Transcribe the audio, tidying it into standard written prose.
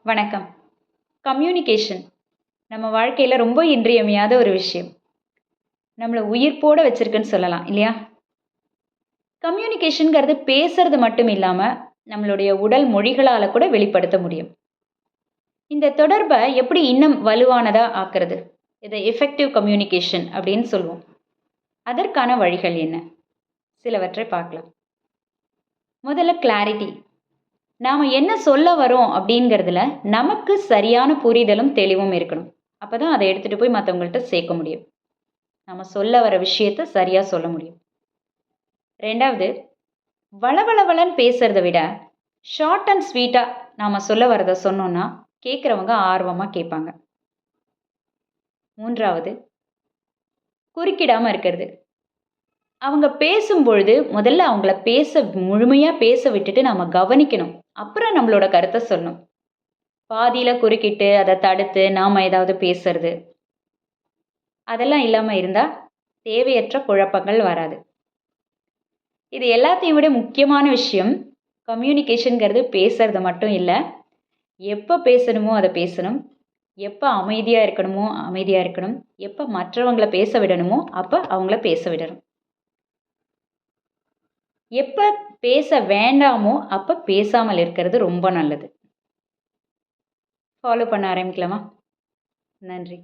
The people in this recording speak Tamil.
வணக்கம். கம்யூனிகேஷன் நம்ம வாழ்க்கையில ரொம்ப இன்றியமையாத ஒரு விஷயம். நம்மள உயிர்ப்போட வச்சிருக்குன்னு சொல்லலாம் இல்லையா? கம்யூனிகேஷன்ங்கிறது பேசுறது மட்டும் இல்லாம, நம்மளுடைய உடல் மொழிகளால கூட வெளிப்படுத்த முடியும். இந்த தொடர்ப எப்படி இன்னும் வலுவானதா ஆக்குறது? இத எஃபெக்டிவ் கம்யூனிகேஷன் அப்படின்னு சொல்லுவோம். அதற்கான வழிகள் என்ன? சிலவற்றை பார்க்கலாம். முதல்ல கிளாரிட்டி. நாம என்ன சொல்ல வரோம் அப்படிங்கிறதுல நமக்கு சரியான புரிதலும், தெளிவும் இருக்கணும். அப்பதான் அத எடுத்துட்டு போய் மத்தவங்கள்ட்ட சேர்க்க முடியும். நம்ம சொல்ல வர விஷயத்த சரியா சொல்ல முடியும். 2வது வளவளவளன்னு பேசுறத விட, ஷார்ட் அண்ட் ஸ்வீட்டா நாம சொல்ல வரத சொன்னோம்னா, கேட்கிறவங்க ஆர்வமா கேட்பாங்க. 3வது குறுக்கிடாம இருக்கிறது. அவங்க பேசும்பொழுது முதல்ல அவங்கள முழுமையா பேச விட்டுட்டு நாம கவனிக்கணும். அப்புறம் நம்மளோட கருத்த சொல்லணும். பாதியில குறுக்கிட்டு, அத தடுத்து நாம ஏதாவது பேசுறது, அதெல்லாம் இல்லாம இருந்தா தேவையற்ற குழப்பங்கள் வராது. இது எல்லாத்தையும் விட முக்கியமான விஷயம், கம்யூனிகேஷன்ங்கிறது பேசுறது மட்டும் இல்ல. எப்ப பேசணுமோ அத பேசணும். எப்ப அமைதியா இருக்கணுமோ அமைதியா இருக்கணும். எப்ப மற்றவங்கள பேச விடணுமோ அப்ப அவங்கள பேச விடணும். எப்ப பேச வேண்டாமோ அப்ப பேசாமல் இருக்கிறது ரொம்ப நல்லது. ஃபாலோ பண்ண ஆரம்பிக்கலாமா? நன்றி.